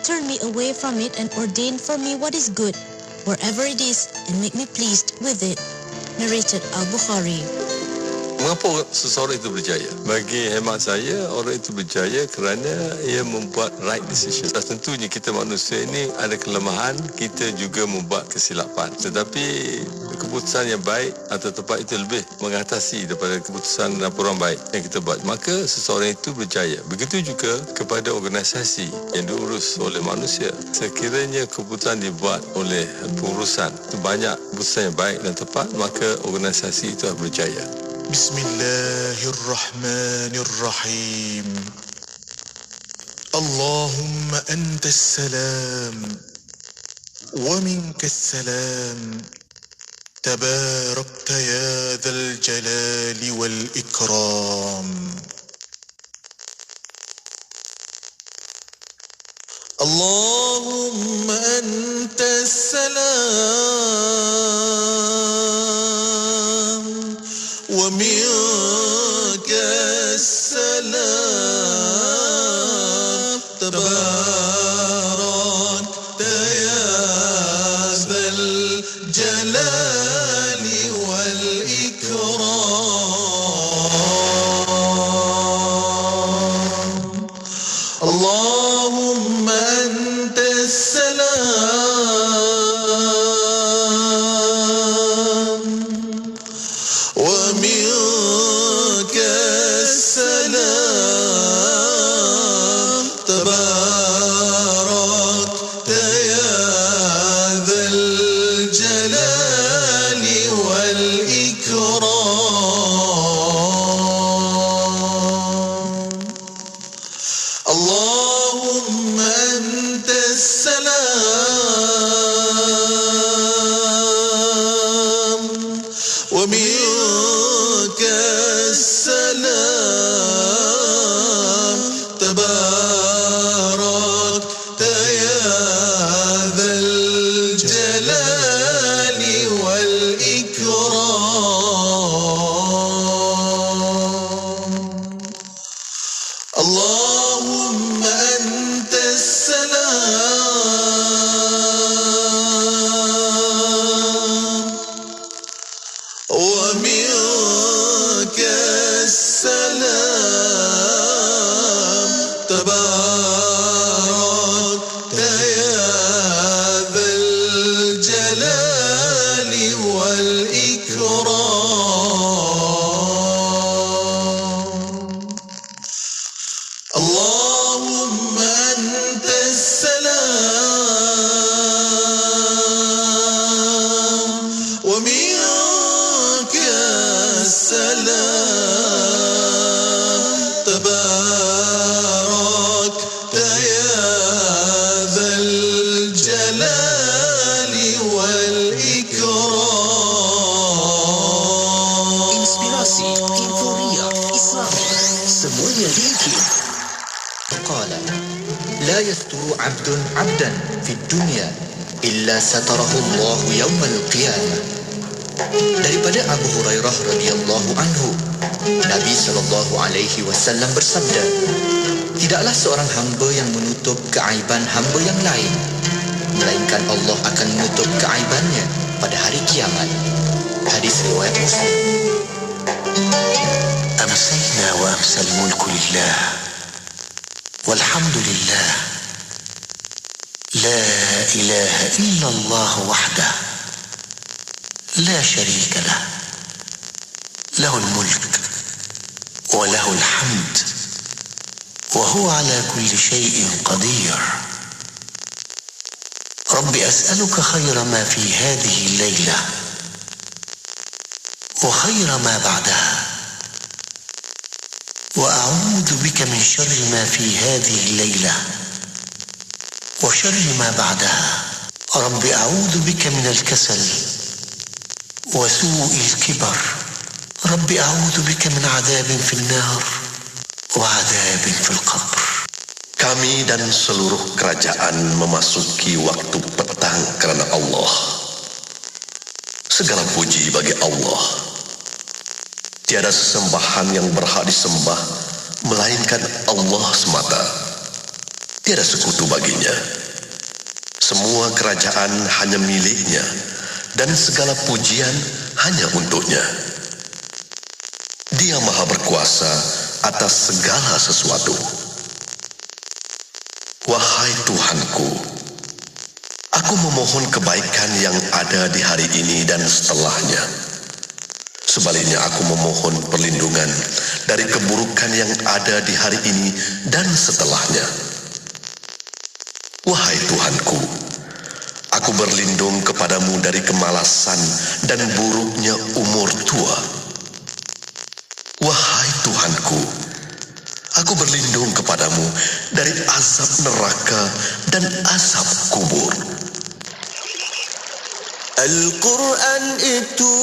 turn me away from it and ordain for me what is good, wherever it is, and make me pleased with it. Narrated Al-Bukhari. Mengapa seseorang itu berjaya? Bagi hemat saya, orang itu berjaya kerana ia membuat right decision. Tentunya kita manusia ini ada kelemahan, kita juga membuat kesilapan. Tetapi keputusan yang baik atau tepat itu lebih mengatasi daripada keputusan laporan baik yang kita buat. Maka seseorang itu berjaya. Begitu juga kepada organisasi yang diurus oleh manusia. Sekiranya keputusan dibuat oleh pengurusan itu banyak keputusan yang baik dan tepat, maka organisasi itu akan berjaya. Bismillahirrahmanirrahim. Allahumma antas salam wa minkas salam. Tabarakta ya dzal jalali wal ikram. Allahumma antas salam ومنك السلام تباركت يا ذا الجلال والإكرام اللهم أنت السلام ومنك السلام تباركت يا ذا الجلال والإكرام اللهم أنت السلام ومنك السلام تباركت يا ذا الجلال والإكرام اللهم أنت السلام ومنك السلام تباركت يا ذا الجلال والإكرام اللهم أنت السلام ومنك السلام تباركت يا ذا الجلال والإكرام Inspirasi Inforia Islami. Semuanya mungkin. قال لا يستر عبد عبدا في الدنيا إلا ستره الله يوم القيامة. Daripada Abu Hurairah radhiyallahu anhu, Nabi SAW bersabda, tidaklah seorang hamba yang menutup keaiban hamba yang lain, melainkan Allah akan menutup keaibannya pada hari kiamat. Hadis riwayat Muslim. أمسينا وأمسى الملك لله والحمد لله لا إله إلا الله وحده لا شريك له له الملك وله الحمد وهو على كل شيء قدير رب أسألك خير ما في هذه الليلة وخير ما بعدها وأعوذ بك من شر ما في هذه الليلة وشر ما بعدها رب أعوذ بك من الكسل وسوء الكبر رب أعوذ بك من عذاب في النار وعذاب في القبر. Kami dan seluruh kerajaan memasuki waktu petang kerana Allah. Segala puji bagi Allah. Tiada sesembahan yang berhak disembah melainkan Allah semata. tiada sekutu baginya. Semua kerajaan hanya miliknya dan segala pujian hanya untuknya. Dia maha berkuasa atas segala sesuatu. Wahai Tuhanku, aku memohon kebaikan yang ada di hari ini dan setelahnya. Sebaliknya aku memohon perlindungan dari keburukan yang ada di hari ini dan setelahnya. Wahai Tuhanku, aku berlindung kepadamu dari kemalasan dan buruknya umur tua. Wahai Tuhanku, aku berlindung kepadamu dari azab neraka dan azab kubur. Al-Quran itu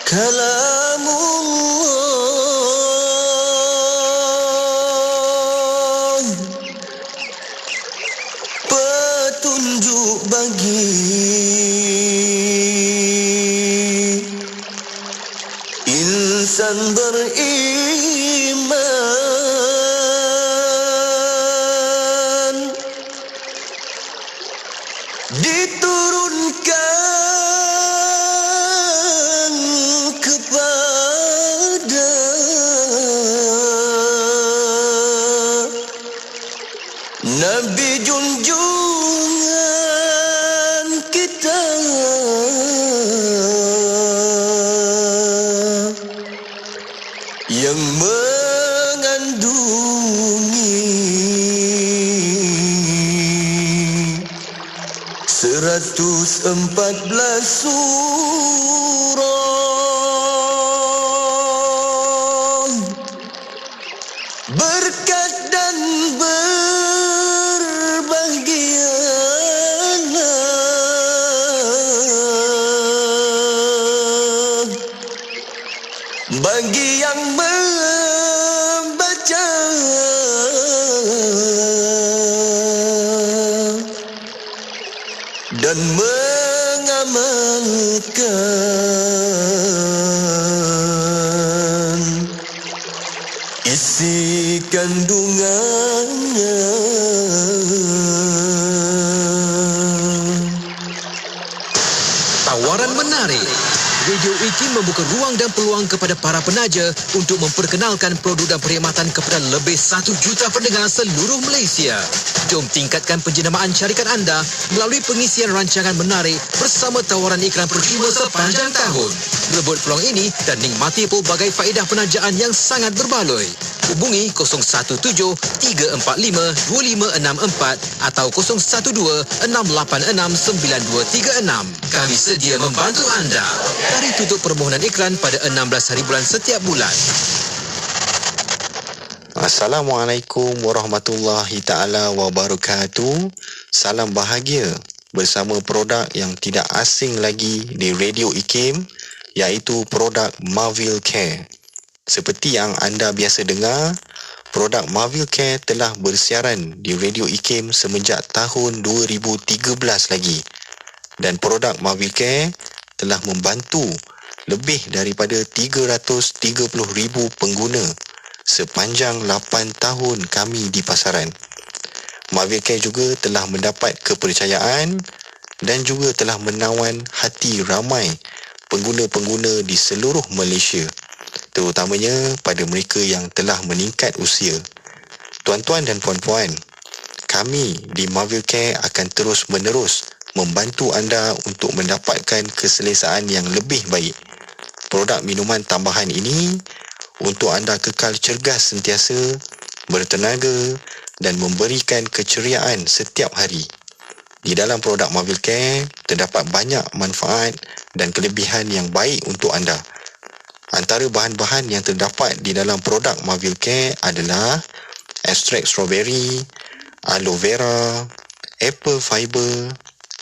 kalamullah, petunjuk bagi insan beriman, diturunkan kepada Nabi junjungan kita, yang mengandungi 114 surah, berkat dan berbahagialah bagi yang membaca dan mengamalkan isi kandungannya. Tawaran menarik. Radio IKIM membuka ruang dan peluang kepada para penaja untuk memperkenalkan produk dan perkhidmatan kepada lebih 1 juta pendengar seluruh Malaysia. Jom tingkatkan penjenamaan syarikat anda melalui pengisian rancangan menarik bersama tawaran iklan percuma sepanjang tahun. Rebut peluang ini dan nikmati pelbagai faedah penajaan yang sangat berbaloi. Hubungi 017-345-2564 atau 012-686-9236. Kami sedia membantu anda. Tarikh tutup permohonan iklan pada 16 hari bulan setiap bulan. Assalamualaikum warahmatullahi ta'ala wabarakatuh. Salam bahagia bersama produk yang tidak asing lagi di Radio IKIM, iaitu produk Marvel Care. Seperti yang anda biasa dengar, produk Marvel Care telah bersiaran di Radio IKIM semenjak tahun 2013 lagi. Dan produk Marvel Care telah membantu lebih daripada 330,000 pengguna sepanjang 8 tahun kami di pasaran. Marvel Care juga telah mendapat kepercayaan dan juga telah menawan hati ramai pengguna-pengguna di seluruh Malaysia, terutamanya pada mereka yang telah meningkat usia. Tuan-tuan dan puan-puan, kami di Marvel Care akan terus-menerus membantu anda untuk mendapatkan keselesaan yang lebih baik. Produk minuman tambahan ini untuk anda kekal cergas sentiasa, bertenaga dan memberikan keceriaan setiap hari. Di dalam produk Marvel Care terdapat banyak manfaat dan kelebihan yang baik untuk anda. Antara bahan-bahan yang terdapat di dalam produk Marvel Care adalah ekstrak strawberry, aloe vera, apple fiber,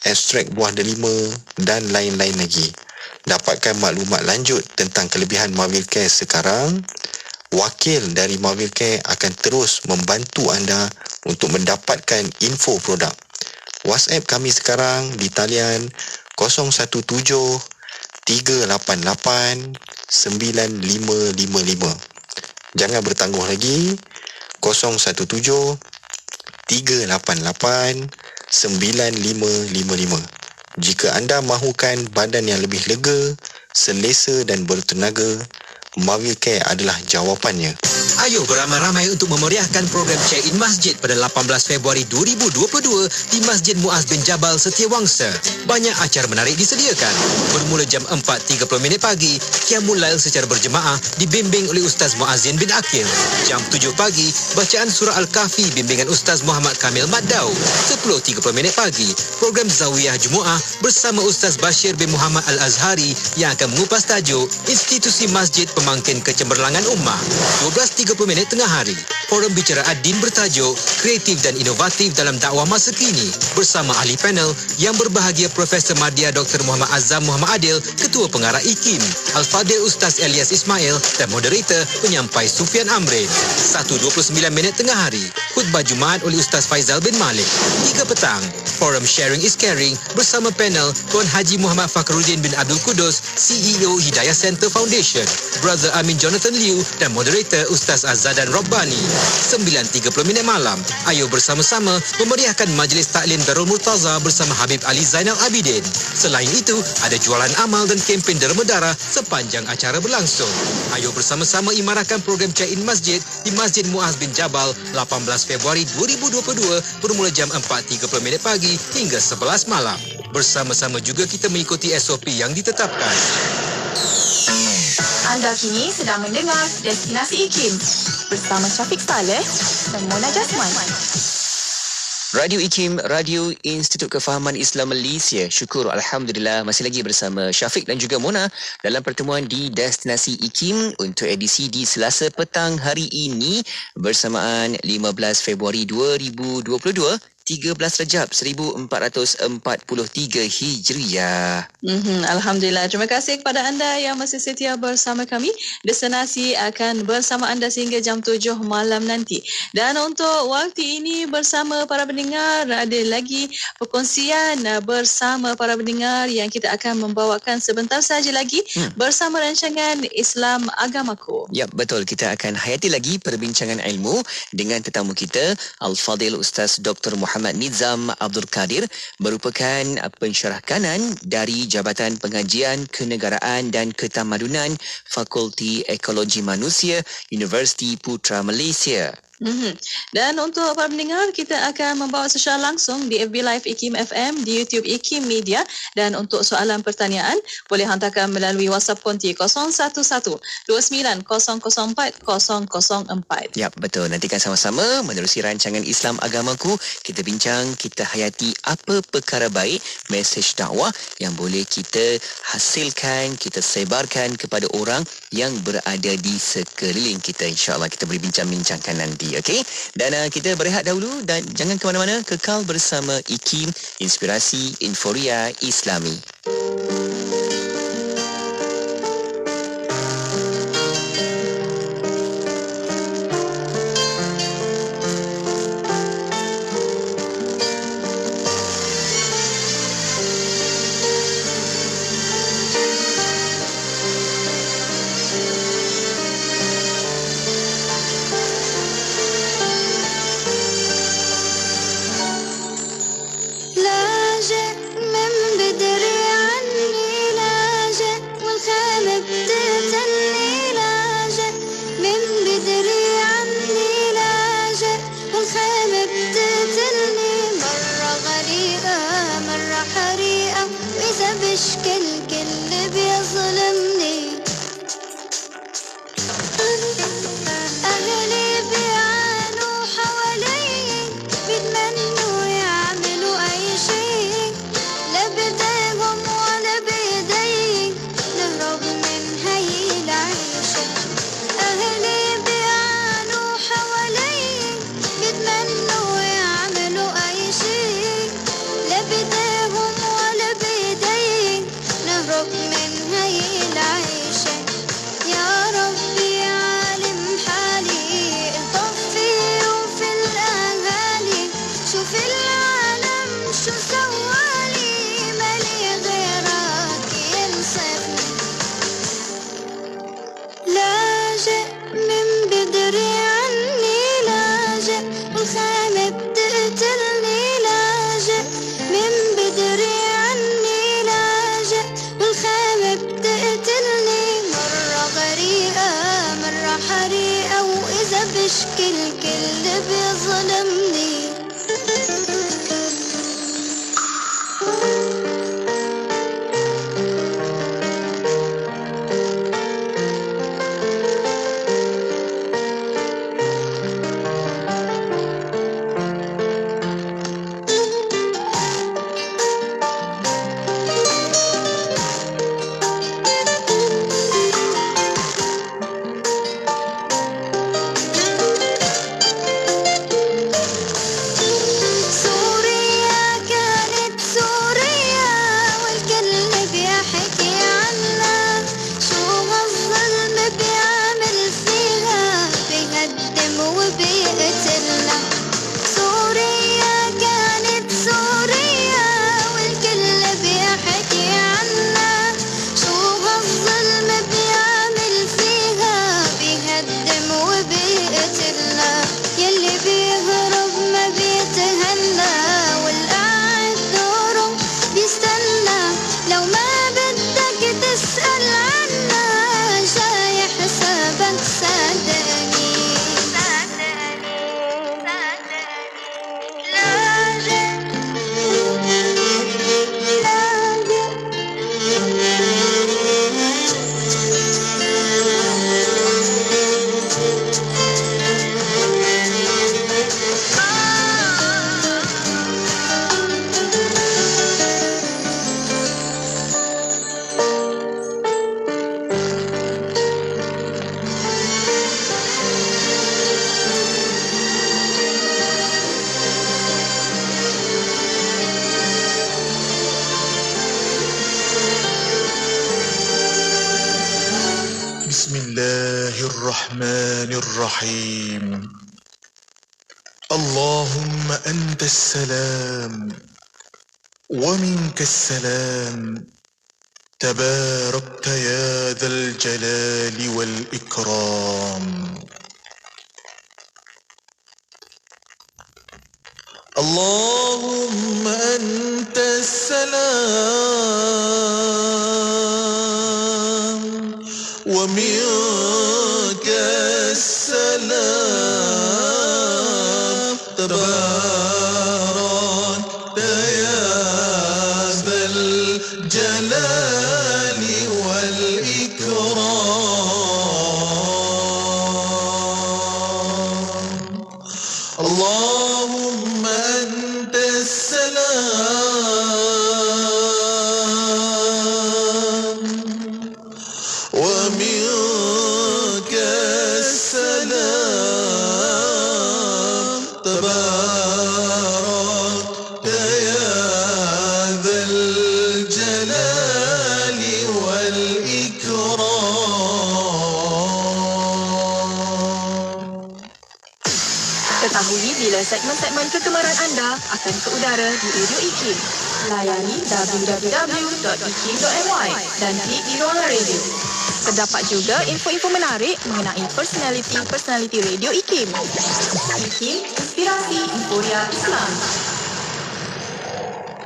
ekstrak buah delima dan lain-lain lagi. Dapatkan maklumat lanjut tentang kelebihan Marvel Care sekarang. Wakil dari Marvel Care akan terus membantu anda untuk mendapatkan info produk. WhatsApp kami sekarang di talian 017-388-9555 Jangan bertangguh lagi. 017 388 9555. Jika anda mahukan badan yang lebih lega, selesa dan bertenaga, Mavicare adalah jawapannya. Ayo beramai-ramai untuk memeriahkan program Check-in Masjid pada 18 Februari 2022 di Masjid Muaz bin Jabal Setiawangsa. Banyak acara menarik disediakan. Bermula jam 4.30 pagi, Qiyamul Lail secara berjemaah dibimbing oleh Ustaz Muazzin bin Akil. Jam 7 pagi, bacaan surah Al-Kahfi bimbingan Ustaz Muhammad Kamil Maddau. 10.30 pagi, program Zawiyah Jumu'ah bersama Ustaz Bashir bin Muhammad Al-Azhari yang akan mengupas tajuk Institusi Masjid Pemangkin Kecemerlangan Ummah. 12.30 tengah hari, forum bicara ad-din bertajuk Kreatif dan Inovatif dalam Dakwah Masa Kini bersama ahli panel yang berbahagia Profesor Madya Dr. Muhammad Azam Muhammad Adil, Ketua Pengarah IKIM, Al-Fadil Ustaz Elias Ismail dan moderator penyampai Sufian Amrin. 1.29 tengah hari, khutbah Jumaat oleh Ustaz Faizal bin Malik. 3 petang, forum Sharing is Caring bersama panel Tuan Haji Muhammad Fakhruddin bin Abdul Kudus, CEO Hidayah Center Foundation, Brother Amin Jonathan Liu dan moderator Ustaz Azzadan Rabbani. 9.30 malam, ayo bersama-sama memeriahkan Majlis Taklim Darul Murtaza bersama Habib Ali Zainal Abidin. Selain itu, ada jualan amal dan kempen derma darah sepanjang acara berlangsung. Ayo bersama-sama imarahkan program Check-in Masjid di Masjid Muaz bin Jabal 18 Februari 2022 bermula jam 4.30 pagi hingga 11 malam. Bersama-sama juga kita mengikuti SOP yang ditetapkan. Anda kini sedang mendengar Destinasi IKIM bersama Syafiq Saleh dan Mona Jasman. Radio IKIM, Radio Institut Kefahaman Islam Malaysia. Syukur Alhamdulillah masih lagi bersama Syafiq dan juga Mona dalam pertemuan di Destinasi IKIM untuk edisi di Selasa petang hari ini bersamaan 15 Februari 2022. 13 Rejab 1443 Hijriah. Alhamdulillah. Terima kasih kepada anda yang masih setia bersama kami. Destinasi akan bersama anda sehingga jam 7 malam nanti. Dan untuk waktu ini bersama para pendengar, ada lagi perkongsian bersama para pendengar yang kita akan membawakan sebentar saja lagi bersama rancangan Islam Agamaku. Ya, betul. Kita akan hayati lagi perbincangan ilmu dengan tetamu kita, Al-Fadil Ustaz Dr. Muhammad Nizam Abdul Kadir, merupakan pensyarah kanan dari Jabatan Pengajian Kenegaraan dan Ketamadunan Fakulti Ekologi Manusia Universiti Putra Malaysia. Dan untuk para pendengar, kita akan membawa secara langsung di FB Live IKIM FM, di YouTube IKIM Media. Dan untuk soalan pertanyaan, boleh hantarkan melalui WhatsApp konti 011-29-004-004. Ya, betul. Nantikan sama-sama menerusi rancangan Islam Agamaku. Kita bincang, kita hayati apa perkara baik, mesej dakwah yang boleh kita hasilkan, kita sebarkan kepada orang yang berada di sekeliling kita. InsyaAllah kita boleh bincang-bincangkan nanti. Okey, dan kita berehat dahulu dan jangan ke mana-mana, kekal bersama IKIM, Inspirasi Inforia Islami. لا جئت من بدري والكل بيظلمني. بسم الله الرحمن الرحيم. اللهم أنت السلام ومنك السلام، تباركت يا ذا الجلال والإكرام. اللهم أنت السلام ومنك السلام، تباركت يا ذا الجلال والإكرام. اللهم أنت السلام ومنك السلام، تباركت يا ذا الجلال والإكرام. Ketahui bila segmen-segmen kegemaran anda akan ke udara di Radio IKIM. Layani www.ikim.my dan klik di ruangan radio. Terdapat juga info-info menarik mengenai personaliti Radio IKIM. IKIM, inspirasi Emporia Islam.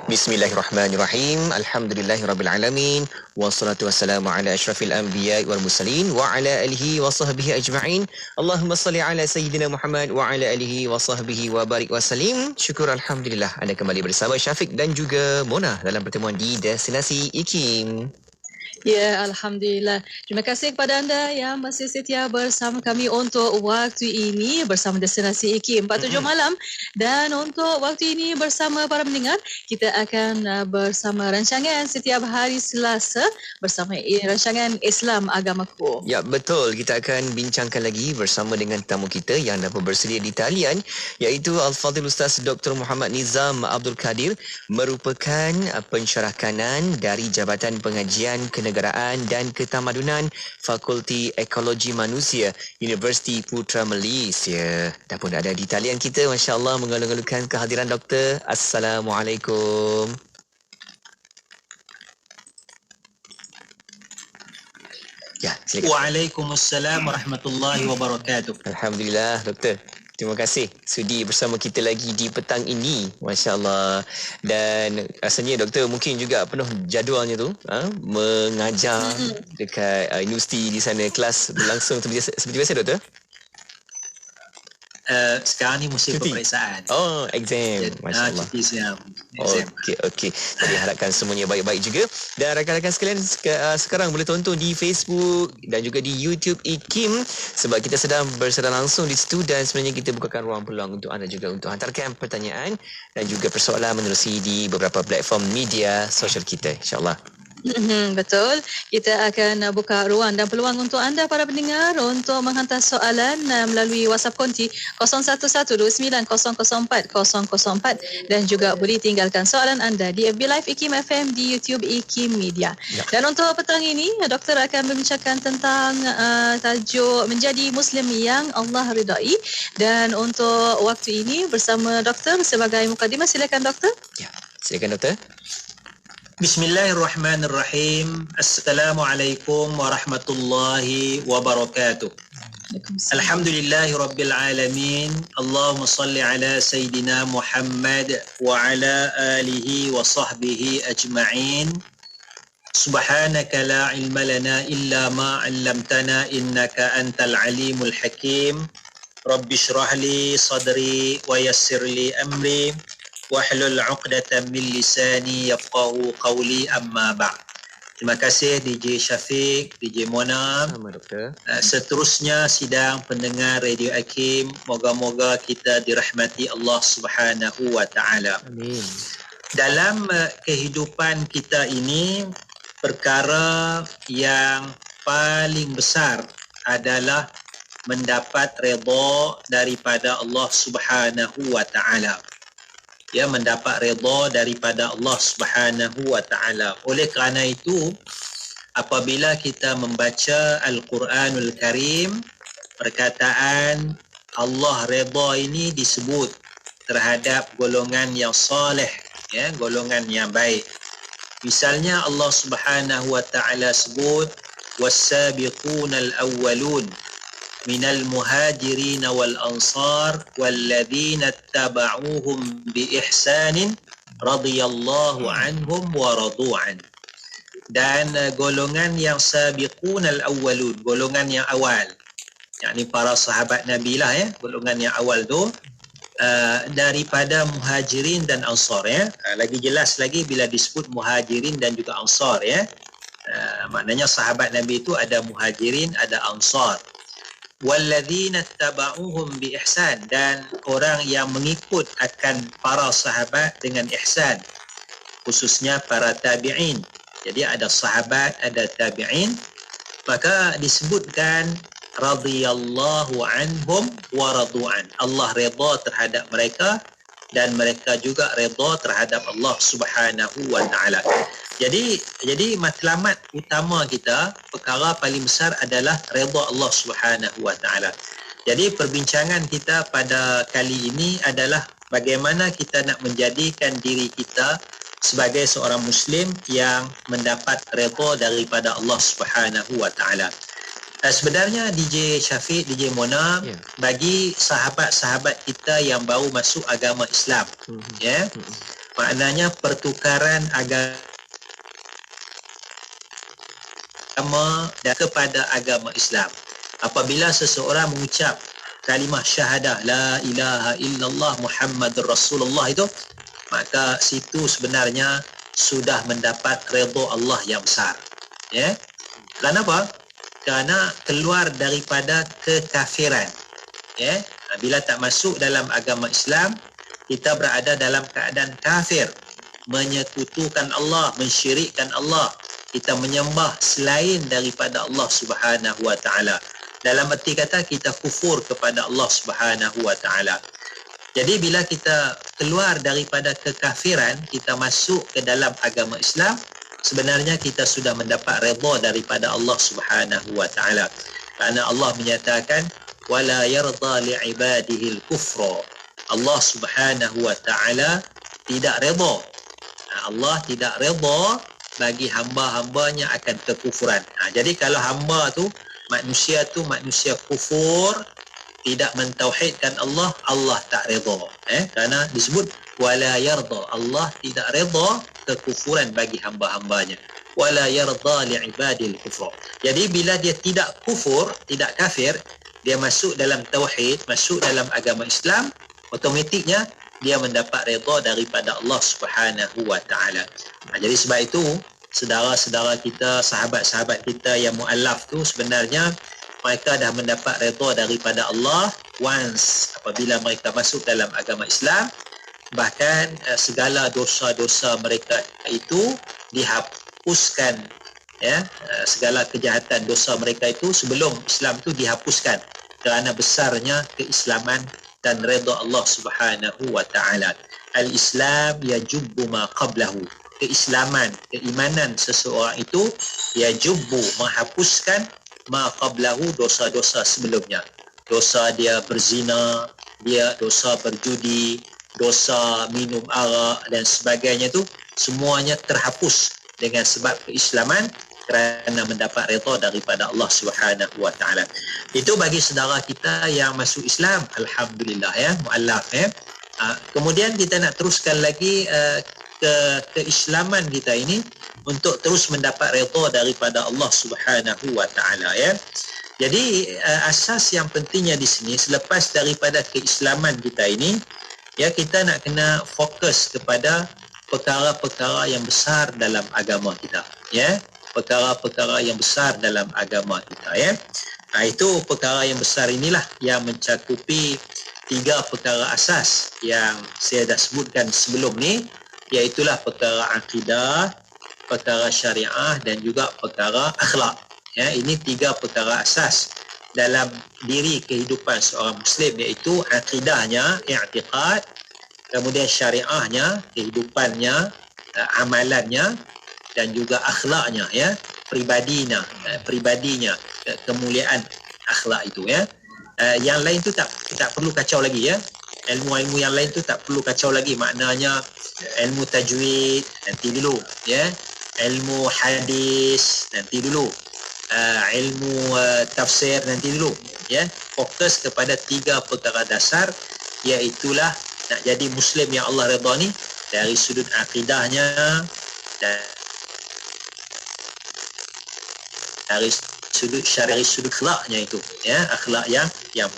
Bismillahirrahmanirrahim. Alhamdulillahirrabbilalamin. Wassalatu wassalamu ala asyrafil anbiya wal mursalin wa ala alihi wa sahbihi ajma'in. Allahumma salli ala Sayyidina Muhammad wa ala alihi wa sahbihi wa barik wa salim. Syukur Alhamdulillah anda kembali bersama Syafiq dan juga Mona dalam pertemuan di Destinasi IKIM. Ya, Alhamdulillah. Terima kasih kepada anda yang masih setia bersama kami untuk waktu ini bersama Destinasi IKIM 47 malam. Dan untuk waktu ini bersama para pendengar, kita akan bersama rancangan setiap hari Selasa bersama rancangan Islam Agamaku. Ya, betul. Kita akan bincangkan lagi bersama dengan tamu kita yang dapat bersedia di talian, iaitu Al-Fadhil Ustaz Dr. Muhammad Nizam Abdul Kadir, merupakan pensyarah kanan dari Jabatan Pengajian Kenegaraan dan Ketamadunan Fakulti Ekologi Manusia Universiti Putra Malaysia. Dah pun ada di talian kita, masya-Allah, mengalu-alukan kehadiran doktor. Assalamualaikum. Ya, silakan. Waalaikumsalam warahmatullahi wabarakatuh. Alhamdulillah, doktor. Terima kasih sudi bersama kita lagi di petang ini. Masya Allah. Dan rasanya doktor mungkin juga penuh jadualnya tu, mengajar dekat universiti di sana. Kelas berlangsung seperti biasa doktor? Sekarang ni musim Cuti. peperiksaan. Oh, exam. Masya Allah. Cuti siam. Okey. Jadi harapkan semuanya baik-baik juga. Dan rakan-rakan sekalian, sekarang boleh tonton di Facebook dan juga di YouTube IKIM sebab kita sedang bersara langsung di situ dan sebenarnya kita bukakan ruang peluang untuk anda juga untuk hantarkan pertanyaan dan juga persoalan menerusi di beberapa platform media sosial kita, insya-Allah. Betul. Kita akan buka ruang dan peluang untuk anda para pendengar untuk menghantar soalan melalui WhatsApp konti 0112900404 dan juga boleh tinggalkan soalan anda di FB Live IKIM FM, di YouTube IKIM Media. Dan untuk petang ini, doktor akan membincangkan tentang tajuk menjadi Muslim yang Allah ridai. Dan untuk waktu ini bersama doktor sebagai mukadimah, silakan doktor. Ya, silakan doktor. Bismillahirrahmanirrahim. Assalamualaikum warahmatullahi wabarakatuh. Alhamdulillahi rabbil alamin. Allahumma salli ala Sayyidina Muhammad wa ala alihi wa sahbihi ajma'in. Subhanaka la ilma lana illa ma 'allamtana innaka antal alimul hakim. Rabbi shrah li sadri wa yassir li amri wahlul 'uqdatam min lisani yafqahu qawli, amma ba'd. Terima kasih DJ Syafiq, DJ Mona. Sama doktor. Seterusnya sidang pendengar Radio IKIM, moga-moga kita dirahmati Allah Subhanahu wa taala. Amin. Dalam kehidupan kita ini, perkara yang paling besar adalah mendapat redha daripada Allah Subhanahu wa taala. Ya, mendapat redha daripada Allah Subhanahu wa taala. Oleh kerana itu, apabila kita membaca Al-Quranul Karim, perkataan Allah redha ini disebut terhadap golongan yang soleh, ya, golongan yang baik. Misalnya Allah Subhanahu wa taala sebut was-sabiqunal awwalun minal muhajirin wal ansar walladzina ittaba'uuhum bi ihsanin radhiyallahu anhum wa radu an. Dan golongan yang sabiqunal awwalun, golongan yang awal, yakni para sahabat Nabi lah, ya, golongan yang awal tu daripada muhajirin dan ansar, ya. Lagi jelas lagi bila disebut muhajirin dan juga ansar, ya. Maknanya sahabat Nabi itu ada muhajirin, ada ansar. Walladzina tabauhum bi ihsan, dan orang yang mengikut akan para sahabat dengan ihsan, khususnya para tabi'in. Jadi ada sahabat, ada tabi'in, maka disebutkan radhiyallahu anhum wa radu'an. Allah redha terhadap mereka dan mereka juga redha terhadap Allah Subhanahu wa taala. Jadi matlamat utama kita, perkara paling besar adalah redha Allah Subhanahu wa taala. Jadi perbincangan kita pada kali ini adalah bagaimana kita nak menjadikan diri kita sebagai seorang muslim yang mendapat redha daripada Allah Subhanahu wa taala. Sebenarnya DJ Syafiq, DJ Mona, bagi sahabat-sahabat kita yang baru masuk agama Islam, ya, maknanya pertukaran agama dan kepada agama Islam. Apabila seseorang mengucap kalimah syahadah la ilaha illallah Muhammadur Rasulullah itu, maka situ sebenarnya sudah mendapat redha Allah yang besar, ya. Kenapa? Kerana keluar daripada kekafiran, ya. Bila tak masuk dalam agama Islam, kita berada dalam keadaan kafir, menyekutukan Allah, mensyirikkan Allah, kita menyembah selain daripada Allah Subhanahu wa taala. Dalam erti kata kita kufur kepada Allah Subhanahu wa taala. Jadi bila kita keluar daripada kekafiran, kita masuk ke dalam agama Islam, sebenarnya kita sudah mendapat redha daripada Allah Subhanahu wa taala. Kerana Allah menyatakan wala yarda li ibadihi al-kufra. Allah Subhanahu wa taala tidak redha. Allah tidak redha bagi hamba-hambanya akan kekufuran. Jadi kalau hamba tu, manusia kufur, tidak mentauhidkan Allah, Allah tak redha. Kerana disebut wala yarda, Allah tidak redha kekufuran bagi hamba-hambanya. Wala yarda li ibadil kufur. Jadi bila dia tidak kufur, tidak kafir, dia masuk dalam tauhid, masuk dalam agama Islam, automatiknya dia mendapat redha daripada Allah Subhanahu wa taala. Jadi sebab itu saudara-saudara kita, sahabat-sahabat kita yang muallaf tu sebenarnya mereka dah mendapat redha daripada Allah once apabila mereka masuk dalam agama Islam. Bahkan segala dosa-dosa mereka itu dihapuskan, ya, segala kejahatan dosa mereka itu sebelum Islam itu dihapuskan kerana besarnya keislaman dan redha Allah Subhanahu wa taala. Al-Islam yajubbu ma qablahu. Keislaman, keimanan seseorang itu yajubbu, menghapuskan ma qablahu, dosa-dosa sebelumnya. Dosa dia berzina, dia dosa berjudi, dosa minum arak dan sebagainya tu semuanya terhapus dengan sebab keislaman kerana mendapat redha daripada Allah Subhanahu wa taala. Itu bagi saudara kita yang masuk Islam, alhamdulillah ya, muallaf ya. Kemudian kita nak teruskan lagi keislaman kita ini untuk terus mendapat redha daripada Allah Subhanahu wa taala ya. Jadi asas yang pentingnya di sini selepas daripada keislaman kita ini, ya, kita nak kena fokus kepada perkara-perkara yang besar dalam agama kita, ya, perkara-perkara yang besar dalam agama kita, ya. Itu perkara yang besar inilah yang mencakupi 3 perkara asas yang saya dah sebutkan sebelum ni, iaitulah perkara akidah, perkara syariah dan juga perkara akhlak. Ya, ini 3 perkara asas dalam diri kehidupan seorang Muslim, iaitu akidahnya, i'tiqad, kemudian syariahnya, kehidupannya, amalannya, dan juga akhlaknya, ya, pribadinya, kemuliaan akhlak itu, ya. Yang lain tu tak perlu kacau lagi, ya. Ilmu-ilmu yang lain tu tak perlu kacau lagi, maknanya ilmu tajwid nanti dulu, ya. Ilmu hadis nanti dulu, ilmu tafsir nanti dulu, ya. Fokus kepada 3 perkara dasar, iaitulah nak jadi Muslim yang Allah redha ni dari sudut akidahnya dan dari sudut syariah, sudut akhlaknya itu, ya, akhlak yang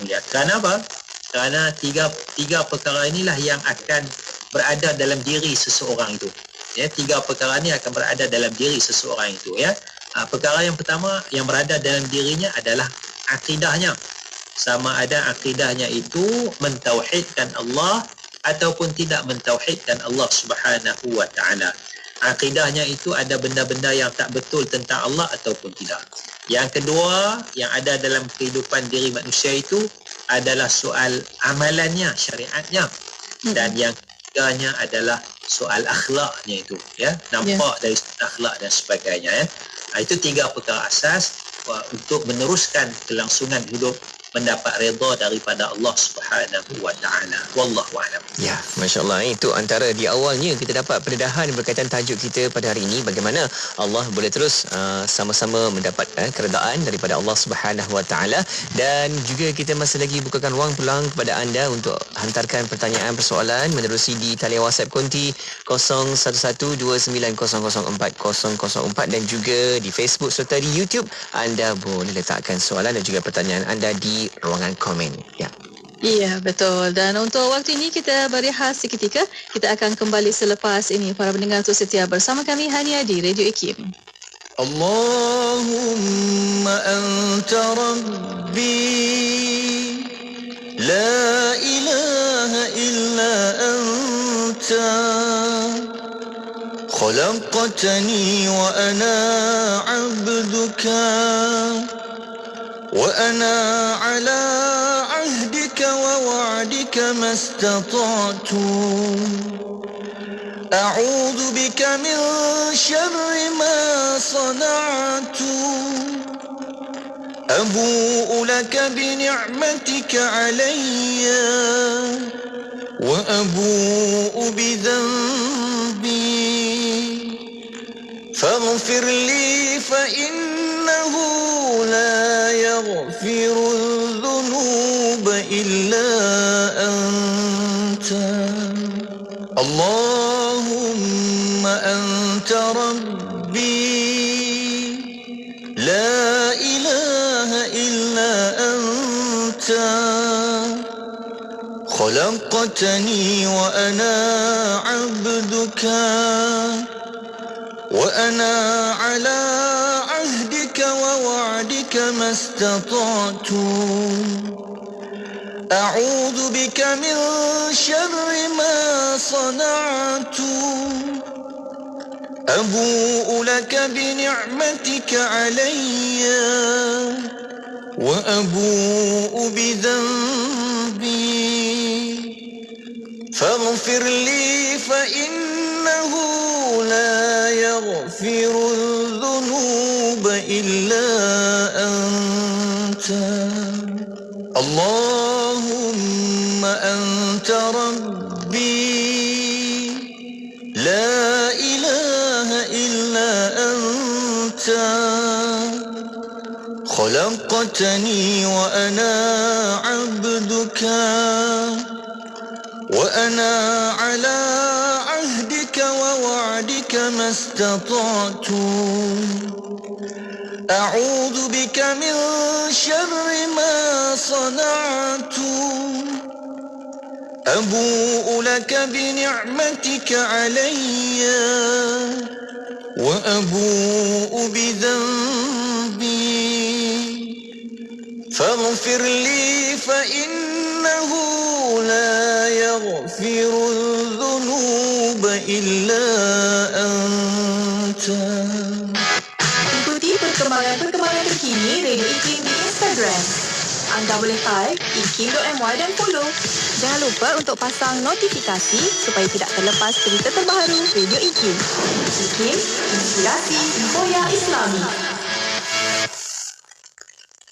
mulia. Kerana apa? Kerana tiga perkara inilah yang akan berada dalam diri seseorang itu. Ya, 3 perkara ini akan berada dalam diri seseorang itu, ya. Perkara yang pertama yang berada dalam dirinya adalah akidahnya. Sama ada akidahnya itu mentauhidkan Allah ataupun tidak mentauhidkan Allah Subhanahu wa taala. Akidahnya itu ada benda-benda yang tak betul tentang Allah ataupun tidak. Yang kedua yang ada dalam kehidupan diri manusia itu adalah soal amalannya, syariatnya. Dan yang ketiganya adalah soal akhlaknya itu, ya. Nampak dari akhlak dan sebagainya, ya. Itu 3 perkara asas untuk meneruskan kelangsungan hidup mendapat redha daripada Allah Subhanahu wa taala. Wallahu a'lam. Ya, masya-Allah, itu antara di awalnya kita dapat pendedahan berkaitan tajuk kita pada hari ini, bagaimana Allah boleh terus sama-sama mendapat keredaan daripada Allah Subhanahu wa taala. Dan juga kita masih lagi bukakan ruang peluang kepada anda untuk hantarkan pertanyaan, persoalan menerusi di talian WhatsApp konti 0112900404 dan juga di Facebook serta di YouTube. Anda boleh letakkan soalan dan juga pertanyaan anda di ruangan komen, ya. Ya, betul. Dan untuk waktu ini kita berehat seketika. Kita akan kembali selepas ini. Para pendengar tu setia bersama kami hanya di Radio IKIM. Allahumma anta rabbi la ilaha illa anta khalaqtani wa ana 'abduka وأنا على عهدك ووعدك ما استطعت أعوذ بك من شر ما صنعت أبوء لك بنعمتك علي وأبوء بذنبي فاغفر لي فإنه لا يغفر الذنوب إلا أنت اللهم أنت ربي لا إله إلا أنت خلقتني وأنا عبدك وأنا على عهدك ووعدك ما استطعت أعوذ بك من شر ما صنعت أبوء لك بنعمتك علي وأبوء بذنبي فاغفر لي فإنه لا يغفر الذنوب إلا أنت اللهم أنت ربي لا إله إلا أنت خلقتني وأنا عبدك وأنا على عهدك ووعدك ما استطعت أعوذ بك من شر ما صنعت أبوء لك بنعمتك علي وأبوء بذنبي فاغفر لي فإنه لا يغفر الذنوب إلا أنت. Ikuti perkembangan terkini Radio IKIM di Instagram. Anda boleh type ikim.my dan follow. Jangan lupa untuk pasang notifikasi supaya tidak terlepas berita terbaru Radio IKIM. IKIM, inspirasi Infoya Islami.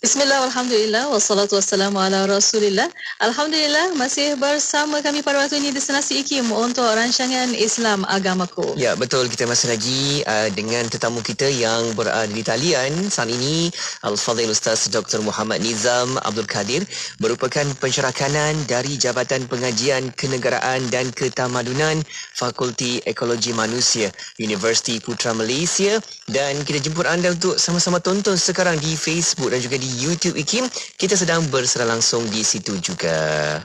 Bismillah, alhamdulillah, wassalatu wassalamu ala rasulillah. Alhamdulillah, masih bersama kami pada waktu ini Destinasi IKIM untuk rancangan Islam Agamaku. Ya, betul. Kita masih lagi dengan tetamu kita yang berada di talian saat ini, Al-Fadhil Ustaz Dr. Muhammad Nizam Abdul Kadir, merupakan pensyarah kanan dari Jabatan Pengajian Kenegaraan dan Ketamadunan Fakulti Ekologi Manusia Universiti Putra Malaysia, dan kita jemput anda untuk sama-sama tonton sekarang di Facebook dan juga di YouTube IKIM. Kita sedang bersara langsung di situ juga.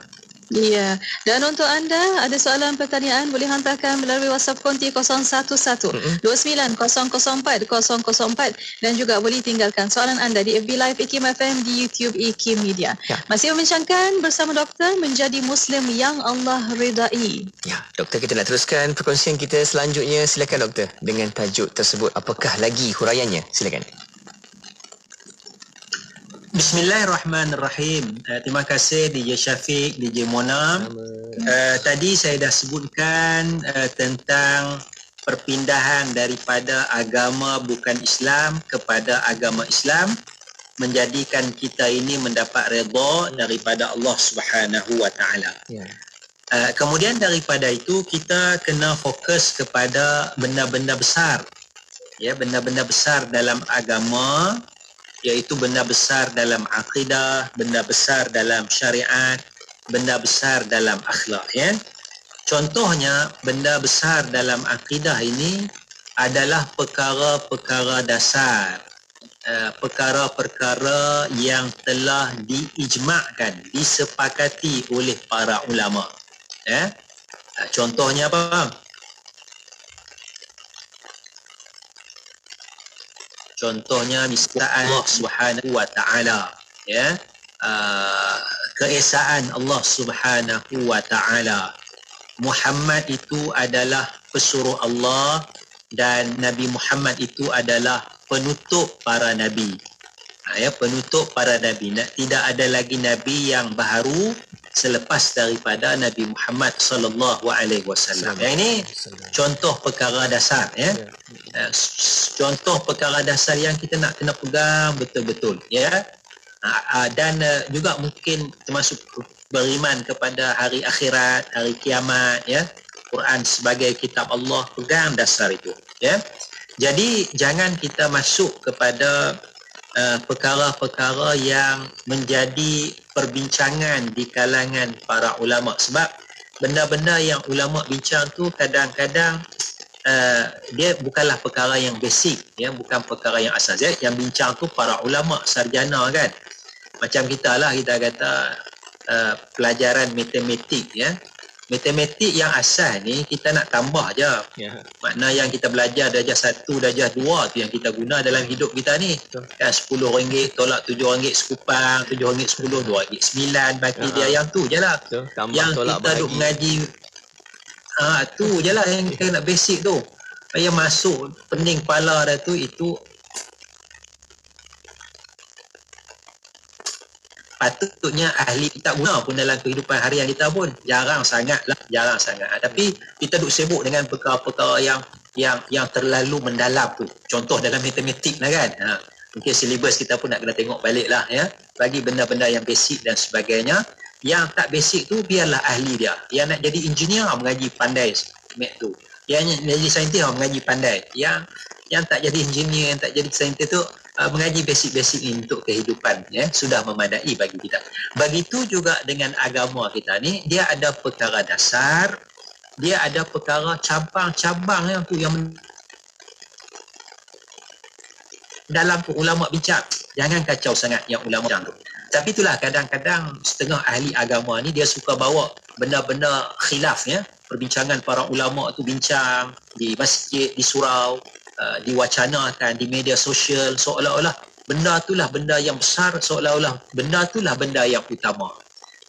Ya, dan untuk anda ada soalan pertanyaan boleh hantarkan melalui WhatsApp konti 011-29-004-004 dan juga boleh tinggalkan soalan anda di FB Live IKIM FM, di YouTube IKIM Media. Ya. Masih membincangkan bersama doktor menjadi Muslim yang Allah redai. Ya, doktor, kita nak teruskan perkongsian kita selanjutnya. Silakan doktor dengan tajuk tersebut. Apakah lagi huraiannya? Silakan. Bismillahirrahmanirrahim. Terima kasih DJ Syafiq, DJ Mona. Tadi saya dah sebutkan tentang perpindahan daripada agama bukan Islam kepada agama Islam, menjadikan kita ini mendapat redha daripada Allah Subhanahu wa taala. Kemudian daripada itu kita kena fokus kepada benda-benda besar. Ya, benda-benda besar dalam agama, iaitu benda besar dalam akidah, benda besar dalam syariat, benda besar dalam akhlak. Ya. Contohnya, benda besar dalam akidah ini adalah perkara-perkara dasar, perkara-perkara yang telah diijma'kan, disepakati oleh para ulama. Ya. Contohnya apa? Contohnya misalnya Allah Subhanahu wa taala, ya. Keesaan Allah Subhanahu wa taala. Muhammad itu adalah pesuruh Allah dan Nabi Muhammad itu adalah penutup para nabi. Ya, penutup para nabi. Tidak ada lagi nabi yang baru selepas daripada Nabi Muhammad sallallahu alaihi wasallam. Yang ini contoh perkara dasar, ya. Contoh perkara dasar yang kita nak kena pegang betul-betul, ya. Dan juga mungkin termasuk beriman kepada hari akhirat, hari kiamat, ya. Quran sebagai kitab Allah, pegang dasar itu, ya. Jadi jangan kita masuk kepada perkara-perkara yang menjadi perbincangan di kalangan para ulama, sebab benda-benda yang ulama bincang tu kadang-kadang dia bukanlah perkara yang basic, ya, bukan perkara yang asas, ya. Yang bincang tu para ulama sarjana, kan. Macam kita lah, kita kata pelajaran matematik ya. Matematik yang asal ni kita nak tambah je. Makna yang kita belajar darjah 1, darjah 2 tu yang kita guna dalam hidup kita ni. Kan RM10 tolak RM7 sekupang, RM7 10, RM2 9 bagi dia yang tu je lah. Yang kita duk mengaji tu je lah yang kita nak basic tu. Yang masuk pening kepala dah tu itu patutnya ahli kita guna pun dalam kehidupan harian kita pun jarang sangat. Tapi kita duk sibuk dengan perkara-perkara yang terlalu mendalam tu. Contoh dalam matematik lah kan. Mungkin silibus kita pun nak kena tengok balik lah ya. Bagi benda-benda yang basic dan sebagainya. Yang tak basic tu biarlah ahli dia. Yang nak jadi engineer mengaji pandai mat tu. Yang nak jadi saintis mengaji pandai. Yang tak jadi engineer, yang tak jadi saintis tu mengaji basic-basic ini untuk kehidupan ya, sudah memadai bagi kita. Begitu juga dengan agama kita ni, dia ada perkara dasar, dia ada perkara cabang-cabang yang tu yang dalam tu ulama bincang. Jangan kacau sangat yang ulama bincang tu. Tapi itulah kadang-kadang setengah ahli agama ni dia suka bawa benda-benda khilaf ya. Perbincangan para ulama tu bincang di masjid, di surau, diwacanakan di media sosial seolah-olah benda itulah benda yang besar, seolah-olah benda itulah benda yang utama.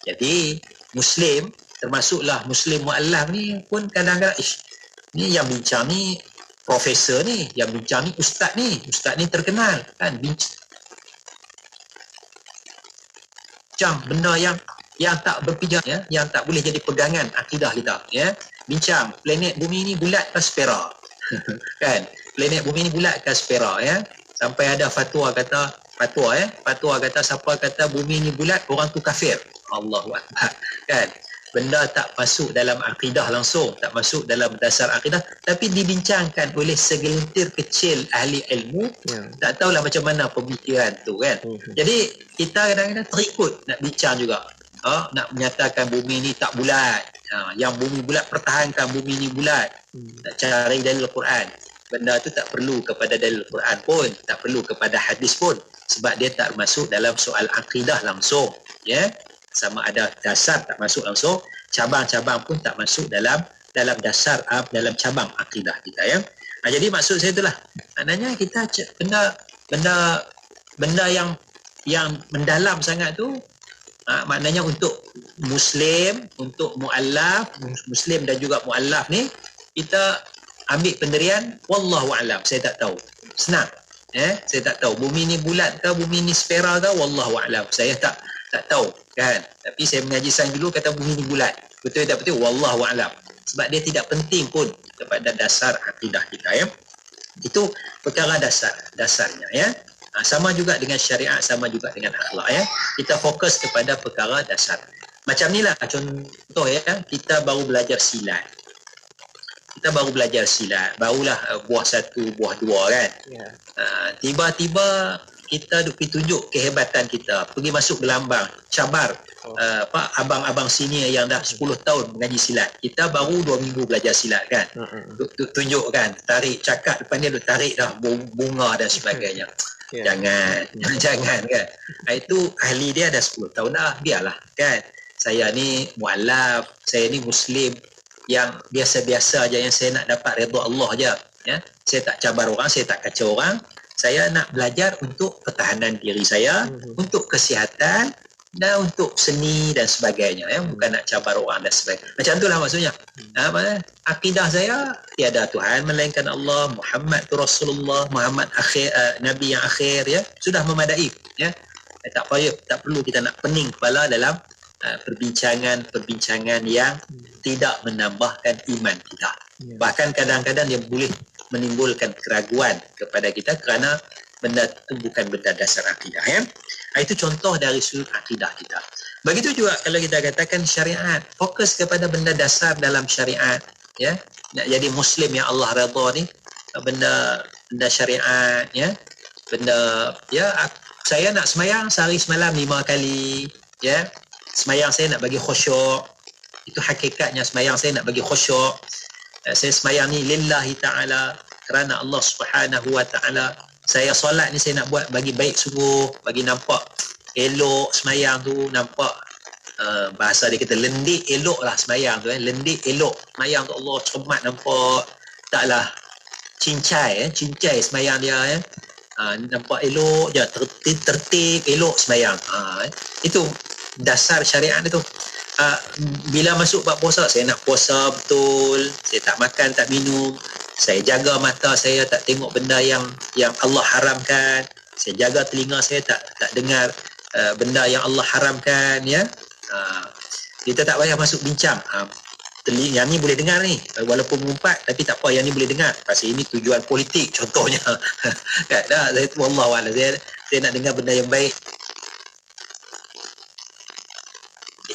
Jadi Muslim, termasuklah Muslim mu'allaf ni pun kadang-kadang ni yang bincang ni profesor ni, yang bincang ni ustaz ni terkenal kan, bincang benda yang tak berpijak ya, yang tak boleh jadi pegangan akidah kita ya. Bincang planet bumi ni bulat ke sfera kan, planet bumi ni bulat ke sfera ya. Sampai ada fatwa kata siapa kata bumi ni bulat orang tu kafir. Allahu akbar kan. Benda tak masuk dalam akidah langsung, tak masuk dalam dasar akidah, tapi dibincangkan oleh segelintir kecil ahli ilmu. Tak tahulah macam mana pemikiran tu kan. Jadi kita kadang-kadang terikut nak bincang juga. Nak menyatakan bumi ni tak bulat. Yang bumi bulat pertahankan bumi ni bulat. Nak cari dalil Quran. Benda tu tak perlu kepada dalil Quran pun, tak perlu kepada hadis pun, sebab dia tak masuk dalam soal akidah langsung ya. Sama ada dasar tak masuk langsung, cabang-cabang pun tak masuk dalam dasar, dalam cabang akidah kita ya. Jadi maksud saya itulah, maknanya kita benda yang mendalam sangat tu, maknanya untuk Muslim, untuk mu'allaf, Muslim dan juga mu'allaf ni, kita ambil pendirian wallahu alam, saya tak tahu. Senang. Saya tak tahu bumi ni bulat ke, bumi ni sfera ke, wallahu alam. Saya tak tahu kan. Tapi saya mengaji sains dulu, kata bumi ni bulat. Betul tak betul? Wallahu alam. Sebab dia tidak penting pun kepada dasar akidah kita ya. Itu perkara dasarnya ya. Sama juga dengan syariat, sama juga dengan akhlak ya. Kita fokus kepada perkara dasar. Macam ni lah contoh ya, kita baru belajar silat. Barulah buah 1, buah 2 kan. Tiba-tiba kita pergi tunjuk kehebatan kita, pergi masuk gelambang, cabar abang-abang senior yang dah 10 tahun mengaji silat. Kita baru 2 minggu belajar silat kan. Tunjuk kan, tarik cakap depan dia, tarik dah bunga dan sebagainya. Jangan kan. Itu ahli dia dah 10 tahun dah, biarlah kan. Saya ni mu'allaf, saya ni Muslim yang biasa-biasa aja, yang saya nak dapat redha Allah aja ya. Saya tak cabar orang, saya tak kacau orang. Saya nak belajar untuk pertahanan diri saya, untuk kesihatan dan untuk seni dan sebagainya ya. Bukan nak cabar orang dan sebagainya. Macam itulah maksudnya. Akidah saya tiada Tuhan melainkan Allah, Muhammad tu Rasulullah, Muhammad Nabi yang akhir ya. Sudah memadai ya. Tak perlu kita nak pening kepala dalam perbincangan yang tidak menambahkan iman kita. Bahkan kadang-kadang dia boleh menimbulkan keraguan kepada kita kerana benda itu bukan benda dasar akidah ya. Itu contoh dari sudut akidah kita. Begitu juga kalau kita katakan syariat, fokus kepada benda dasar dalam syariat ya. Nak jadi Muslim yang Allah redha ni, benda syariat ya. Benda ya, saya nak semayang sehari semalam 5 kali ya. Semayang saya nak bagi khusyuk. Itu hakikatnya semayang saya nak bagi khusyuk. Saya semayang ni lillahi ta'ala, kerana Allah subhanahu wa ta'ala. Saya solat ni saya nak buat bagi baik sungguh, bagi nampak elok semayang tu, nampak bahasa dia kata lendik elok lah sembahyang tu, lendik elok sembahyang tu, Allah cermat nampak taklah cincai sembahyang dia, nampak elok je, tertib elok sembahyang. Itu dasar syariat dia tu. Bila masuk bab puasa, saya nak puasa betul, saya tak makan tak minum, saya jaga mata saya tak tengok benda yang Allah haramkan, saya jaga telinga saya tak dengar benda yang Allah haramkan, ya. Kita tak payah masuk bincang. Telinga yang ni boleh dengar ni, walaupun mengumpat, tapi tak apa, yang ni boleh dengar pasal ini tujuan politik contohnya. Kan dah, saya wallahualam, saya nak dengar benda yang baik.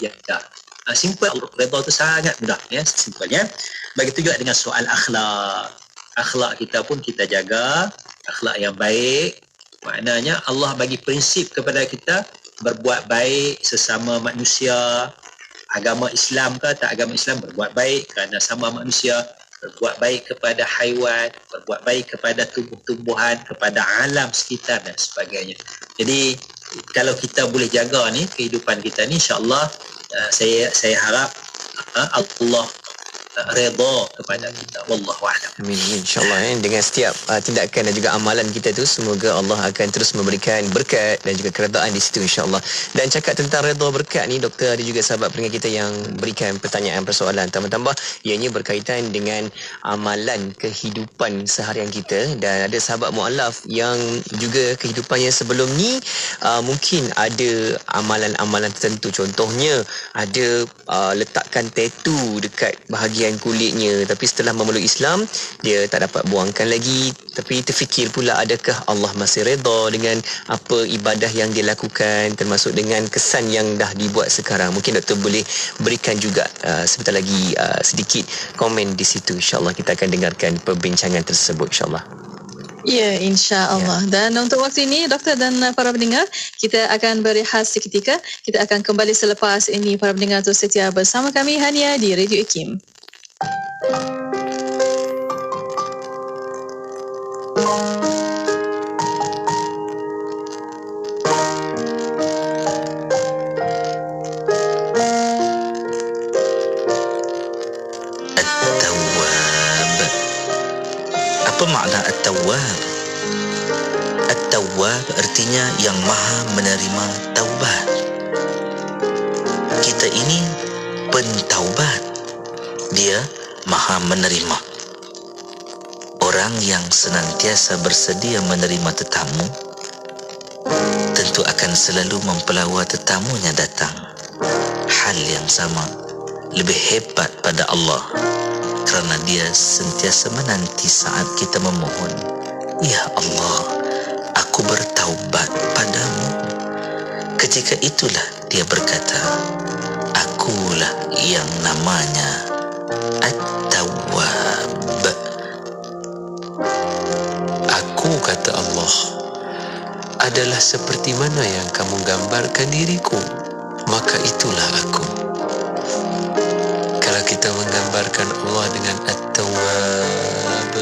Ya, dah. Simple, redha tu sangat mudah, ya, simpelnya. Begitu juga dengan soal akhlak kita pun kita jaga akhlak yang baik. Maknanya Allah bagi prinsip kepada kita berbuat baik sesama manusia, agama Islam ke tak agama Islam, berbuat baik kerana sama manusia, berbuat baik kepada haiwan, berbuat baik kepada tumbuh-tumbuhan, kepada alam sekitar dan sebagainya. Jadi kalau kita boleh jaga ni kehidupan kita ni, insya-Allah saya harap Allah redha kepada kita. Wallahu a'lam. Amin, insya-Allah. Dengan setiap tindakan dan juga amalan kita tu, semoga Allah akan terus memberikan berkat dan juga keredaan di situ, insya-Allah. Dan cakap tentang redha berkat ni, doktor, ada juga sahabat pendengar kita yang berikan pertanyaan persoalan tambah-tambah, ianya berkaitan dengan amalan kehidupan seharian kita. Dan ada sahabat mualaf yang juga kehidupannya sebelum ni mungkin ada amalan-amalan tertentu, contohnya ada letakkan tattoo dekat bahagian kulitnya, tapi setelah memeluk Islam dia tak dapat buangkan lagi, tapi terfikir pula adakah Allah masih redha dengan apa ibadah yang dia lakukan, termasuk dengan kesan yang dah dibuat sekarang. Mungkin doktor boleh berikan juga sebentar lagi sedikit komen di situ, insya-Allah. Kita akan dengarkan perbincangan tersebut, insya-Allah. Ya, insya-Allah. Dan untuk waktu ini, doktor dan para pendengar, kita akan berehat seketika. Kita akan kembali selepas ini. Para pendengar terus setia bersama kami Hania di Radio IKIM. Apa makna At-Tawwab? At-Tawwab artinya yang maha menerima taubat. Kita ini pentaubat. Dia maha menerima. Orang yang senantiasa bersedia menerima tetamu tentu akan selalu mempelawa tetamunya datang. Hal yang sama, lebih hebat pada Allah, kerana dia sentiasa menanti saat kita memohon, "Ya Allah, aku bertaubat padamu." Ketika itulah dia berkata, "Akulah yang namanya At-Tawwab." Aku, kata Allah, adalah seperti mana yang kamu gambarkan diriku, maka itulah aku. Kalau kita menggambarkan Allah dengan At-Tawwab,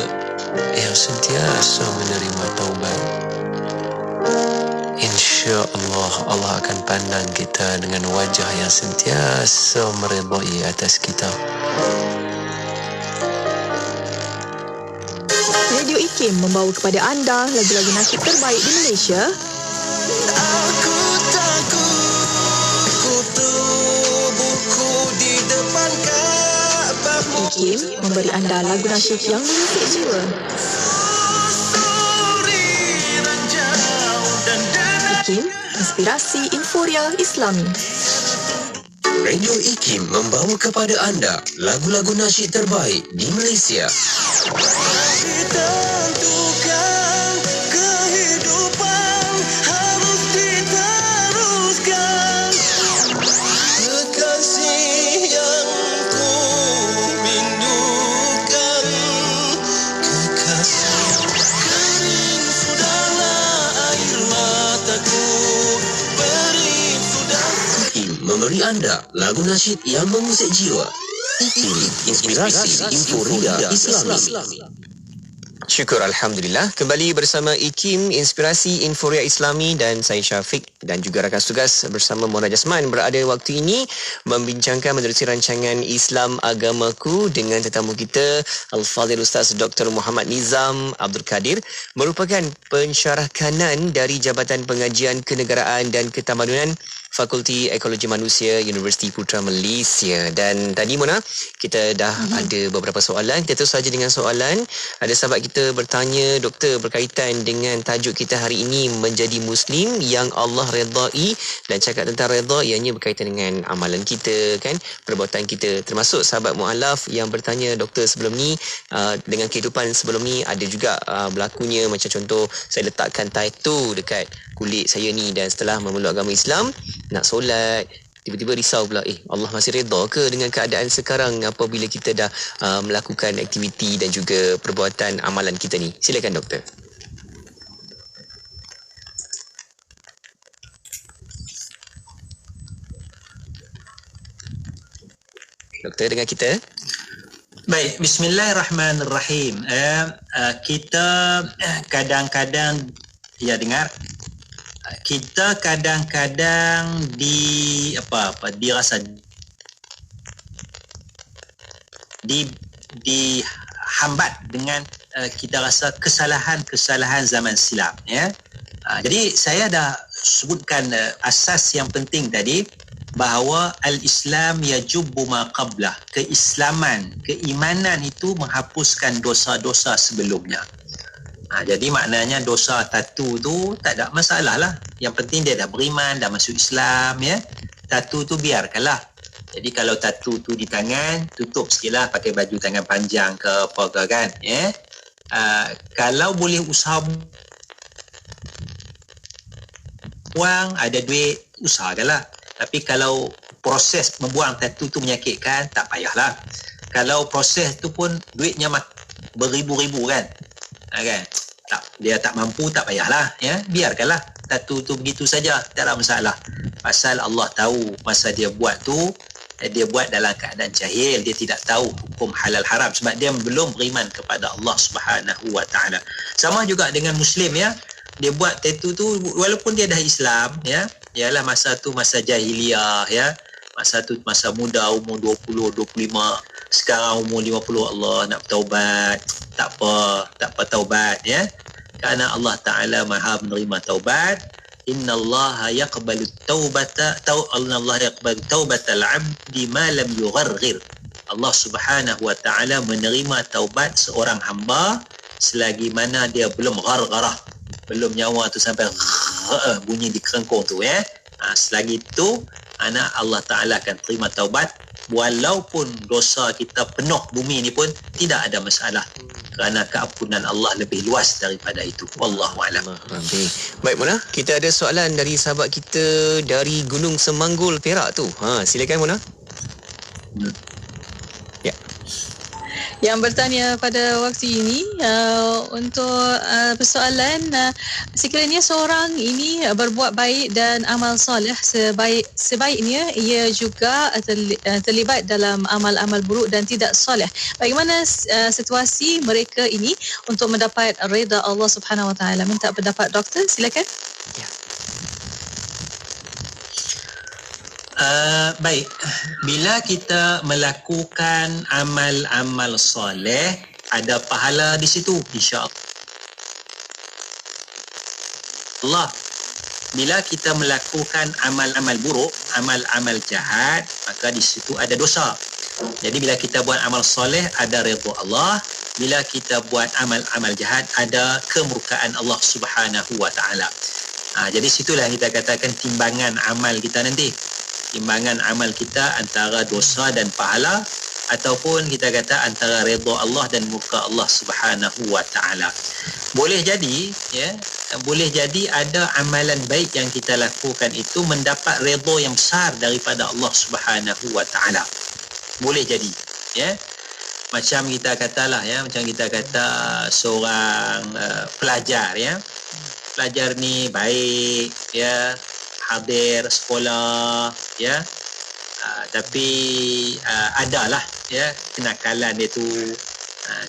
yang sentiasa menerima taubat, insya-Allah Allah akan pandang kita dengan wajah yang sentiasa meredai atas kita. Radio IKIM membawa kepada anda lagu-lagu nasyid terbaik di Malaysia. Aku takut tubuhku di depan Kaabahmu. IKIM memberi anda lagu nasyid yang mengusik jiwa. IKIM, inspirasi Inforia Islami. Radio IKIM membawa kepada anda lagu-lagu nasyid terbaik di Malaysia. Ditentukan kehidupan harus diteruskan. Kekasih yang ku rindukan, kekasih kering sudahlah air mataku, beri sudah. IKIM memberi anda lagu nasyid yang mengusik jiwa. IKIM, inspirasi Inforia Islami. Syukur Alhamdulillah. Kembali bersama IKIM, Inspirasi Inforia Islami, dan saya Syafiq dan juga rakan tugas bersama Mona Jasman berada waktu ini membincangkan menerusi rancangan Islam Agamaku dengan tetamu kita Al-Fadhil Ustaz Dr. Muhammad Nizam Abdul Kadir, merupakan pensyarah kanan dari Jabatan Pengajian Kenegaraan dan Ketamadunan Fakulti Ekologi Manusia Universiti Putra Malaysia. Dan tadi Mona, kita dah ada beberapa soalan. Kita terus saja dengan soalan. Ada sahabat kita bertanya, doktor, berkaitan dengan tajuk kita hari ini, menjadi Muslim yang Allah redai, dan cakap tentang redha ianya berkaitan dengan amalan kita kan, perbuatan kita. Termasuk sahabat mualaf yang bertanya, doktor, sebelum ni dengan kehidupan sebelum ni ada juga berlakunya macam contoh saya letakkan tattoo dekat kulit saya ni, dan setelah memeluk agama Islam nak solat, tiba-tiba risau pula, Allah masih redha ke dengan keadaan sekarang apabila kita dah melakukan aktiviti dan juga perbuatan amalan kita ni. Silakan doktor. Doktor dengar kita? Baik, bismillahirrahmanirrahim. Kita kadang-kadang, ya dengar, kita kadang-kadang dirasa dihambat dengan kita rasa kesalahan zaman silam, ya. Jadi saya dah sebutkan asas yang penting tadi, bahawa al-Islam yajubbu ma qablah. Keimanan itu menghapuskan dosa-dosa sebelumnya. Jadi maknanya dosa tattoo tu tak ada masalah lah. Yang penting dia dah beriman, dah masuk Islam, ya. Tattoo tu biarkanlah. Jadi kalau tattoo tu di tangan, tutup sikit lah, pakai baju tangan panjang ke apa ke kan, ya. Kalau boleh usaha buang, ada duit, usahakanlah. Tapi kalau proses membuang tattoo tu menyakitkan, tak payahlah. Kalau proses tu pun duitnya beribu-ribu kan, dia tak mampu, tak payahlah, ya. Biarkanlah tattoo tu begitu saja, tak ada masalah. Pasal Allah tahu masa dia buat tu, dia buat dalam keadaan jahil, dia tidak tahu hukum halal haram sebab dia belum beriman kepada Allah Subhanahu wa taala. Sama juga dengan Muslim, ya. Dia buat tattoo tu walaupun dia dah Islam, ya. Ialah masa tu masa jahiliah, ya. Masa tu masa muda, umur 20, 25. Sekarang umur 50, Allah nak bertaubat. Tak apa taubat, ya. Kerana Allah Ta'ala Maha menerima taubat. Innallaha yaqbalu taubatal abdi ma lam yugharghir. Allah Subhanahu wa Ta'ala menerima taubat seorang hamba selagi mana dia belum ghargharah, belum nyawa tu sampai bunyi di kerengkung tu, ya. Selagi itu Allah Ta'ala akan terima taubat. Walaupun dosa kita penuh bumi ni pun tidak ada masalah, kerana keampunan Allah lebih luas daripada itu. Wallahu a'lam. Baik Mona, kita ada soalan dari sahabat kita dari Gunung Semanggul, Perak tu. Silakan Mona. Ya. Yang bertanya pada waktu ini untuk persoalan, sekiranya seorang ini berbuat baik dan amal soleh, sebaiknya ia juga terlibat dalam amal-amal buruk dan tidak soleh. Bagaimana situasi mereka ini untuk mendapat redha Allah Subhanahu Wa Taala? Minta pendapat doktor, silakan. Ya. Baik, bila kita melakukan amal-amal soleh, ada pahala di situ, insya-Allah. Bila kita melakukan amal-amal buruk, amal-amal jahat, maka di situ ada dosa. Jadi bila kita buat amal soleh, ada redha Allah. Bila kita buat amal-amal jahat, ada kemurkaan Allah Subhanahu wa taala. Jadi situlah kita katakan timbangan amal kita nanti. Timbangan amal kita antara dosa dan pahala, ataupun kita kata antara redha Allah dan murka Allah Subhanahu wa taala. Boleh jadi, ya, boleh jadi ada amalan baik yang kita lakukan itu mendapat redha yang besar daripada Allah Subhanahu wa taala. Boleh jadi, ya. Macam kita katalah, ya, macam kita kata seorang pelajar, ya. Pelajar ni baik, ya, hadir sekolah, ya, tapi adalah, ya, kenakalan dia tu,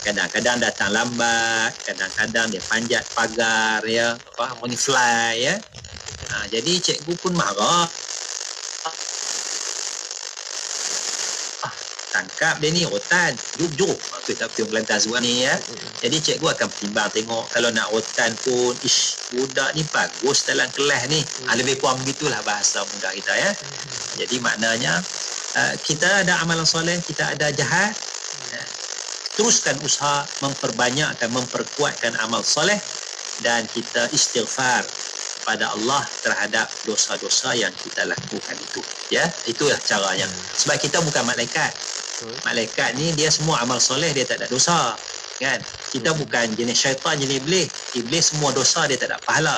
Kadang-kadang datang lambat, kadang-kadang dia panjat pagar ya, money fly ya. Jadi cikgu pun marah. Tangkap dia ni rotan, jujur. Tak betul kelantan suara ni ya. Jadi cikgu akan pertimbang tengok kalau nak rotan pun, budak ni bagus dalam kelas ni. Lebih kurang begitulah bahasa muda kita ya. Jadi maknanya kita ada amalan soleh, kita ada jahat. Teruskan usaha memperbanyakkan, memperkuatkan amal soleh dan kita istighfar pada Allah terhadap dosa-dosa yang kita lakukan itu. Ya, itulah caranya. Sebab kita bukan malaikat. Malaikat ni dia semua amal soleh, dia tak ada dosa. Kan? Kita bukan jenis syaitan, jenis iblis. Iblis semua dosa, dia tak ada pahala.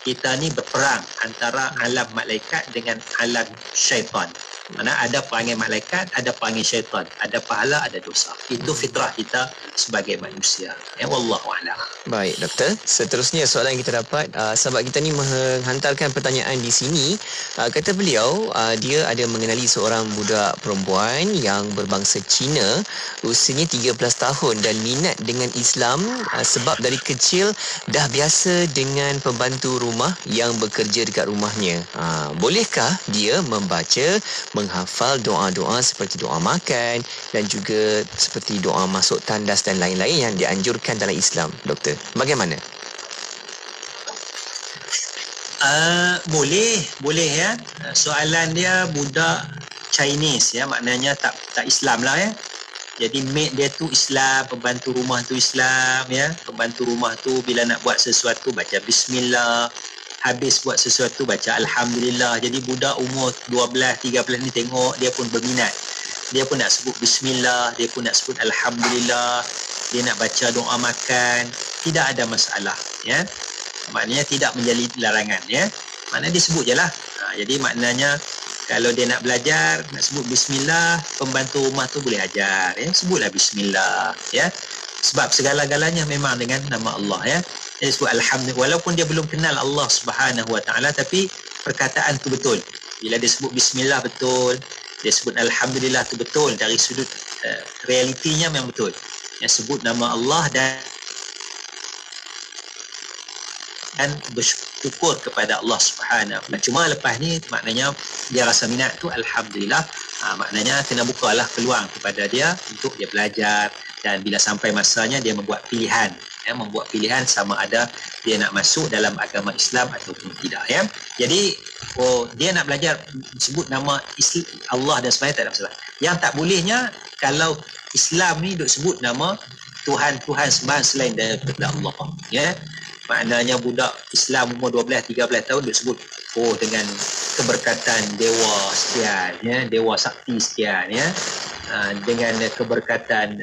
Kita ni berperang antara alam malaikat dengan alam syaitan. Mana ada perangai malaikat, ada perangai syaitan, ada pahala, ada dosa. Itu fitrah kita sebagai manusia. Ya, wallahu a'lam. Baik, doktor. Seterusnya soalan yang kita dapat, sahabat kita ni menghantarkan pertanyaan di sini. Kata beliau, dia ada mengenali seorang budak perempuan yang berbangsa Cina, usianya 13 tahun dan minat dengan Islam sebab dari kecil dah biasa dengan pembantu rumah yang bekerja dekat rumahnya. Bolehkah dia membaca, menghafal doa-doa seperti doa makan dan juga seperti doa masuk tandas dan lain-lain yang dianjurkan dalam Islam, doktor? Bagaimana? Boleh ya. Soalan dia budak Chinese ya, maknanya tak Islam lah ya. Jadi maid dia tu Islam, pembantu rumah tu Islam ya. Pembantu rumah tu bila nak buat sesuatu baca bismillah, habis buat sesuatu baca alhamdulillah. Jadi budak umur 12, 13 ni tengok dia pun berminat. Dia pun nak sebut bismillah, dia pun nak sebut alhamdulillah, dia nak baca doa makan, tidak ada masalah ya. Maknanya tidak menjadi larangan ya. Maknanya dia sebut je lah. Jadi maknanya kalau dia nak belajar, nak sebut bismillah, pembantu rumah tu boleh ajar ya. Sebutlah bismillah ya. Sebab segala-galanya memang dengan nama Allah ya. Dia sebut alhamdulillah, walaupun dia belum kenal Allah Subhanahu Wa Taala, tapi perkataan tu betul. Bila dia sebut bismillah betul, dia sebut alhamdulillah tu betul, dari sudut realitinya memang betul. Yang sebut nama Allah dan bersyukur kepada Allah Subhanahu Wa Taala. Cuma lepas ni maknanya dia rasa minat tu alhamdulillah, maknanya kena bukalah peluang kepada dia untuk dia belajar, dan bila sampai masanya dia membuat pilihan ya, membuat pilihan sama ada dia nak masuk dalam agama Islam ataupun tidak ya. Jadi dia nak belajar sebut nama Allah dan sebagainya, tak ada masalah. Yang tak bolehnya kalau Islam ni duk sebut nama Tuhan-Tuhan sembahan selain daripada Allah ya. Maknanya budak Islam umur 12 13 tahun duk sebut dengan keberkatan dewa sekian ya, dewa sakti sekian ya, dengan keberkatan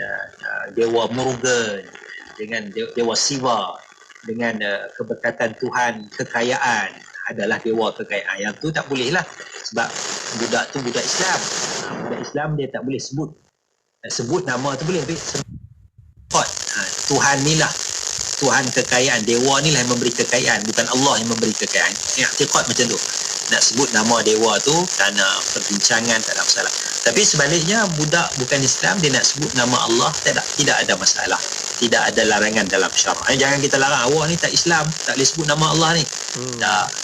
dewa Murugan, dengan dewa Siva, dengan keberkatan Tuhan kekayaan adalah dewa kekayaan. Yang tu tak boleh lah, sebab budak tu budak Islam. Budak Islam dia tak boleh sebut nama tu boleh, sebut Tuhan ni lah Tuhan kekayaan, dewa ni lah yang memberi kekayaan, bukan Allah yang memberi kekayaan. I'tiqad macam tu. Nak sebut nama dewa tu kerana perbincangan tak ada masalah. Tapi sebaliknya budak bukan Islam dia nak sebut nama Allah, tidak ada masalah. Tidak ada larangan dalam syarak. Jangan kita larang, awak ni tak Islam, tak boleh sebut nama Allah ni.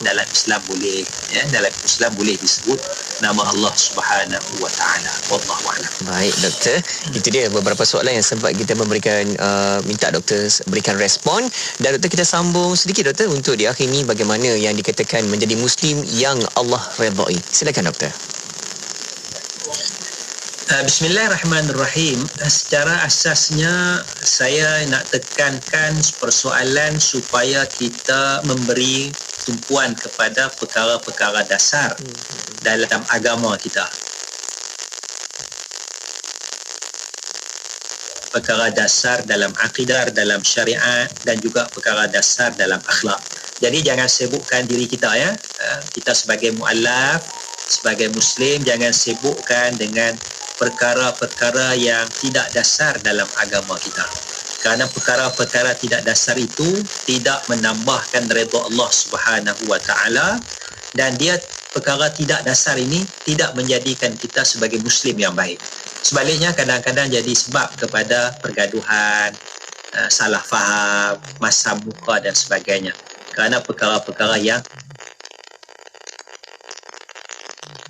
Dalam Islam boleh ya, dalam Islam boleh disebut nama Allah Subhanahu Wa Taala. Wallahu a'lam. Baik doktor, itu dia beberapa soalan yang sempat kita memberikan minta doktor berikan respon, dan doktor kita sambung sedikit doktor untuk di akhir ini bagaimana yang dikatakan menjadi muslim yang Allah redai. Silakan doktor. Bismillahirrahmanirrahim. Secara asasnya saya nak tekankan persoalan supaya kita memberi tumpuan kepada perkara-perkara dasar dalam agama kita. Perkara dasar dalam akidah, dalam syariat, dan juga perkara dasar dalam akhlak. Jadi jangan sibukkan diri kita ya. Kita sebagai mu'allaf, sebagai muslim, jangan sibukkan dengan perkara-perkara yang tidak dasar dalam agama kita. Kerana perkara-perkara tidak dasar itu tidak menambahkan redha Allah Subhanahu Wa Taala, dan dia perkara tidak dasar ini tidak menjadikan kita sebagai muslim yang baik. Sebaliknya kadang-kadang jadi sebab kepada pergaduhan, salah faham, masa muka dan sebagainya. Kerana perkara-perkara yang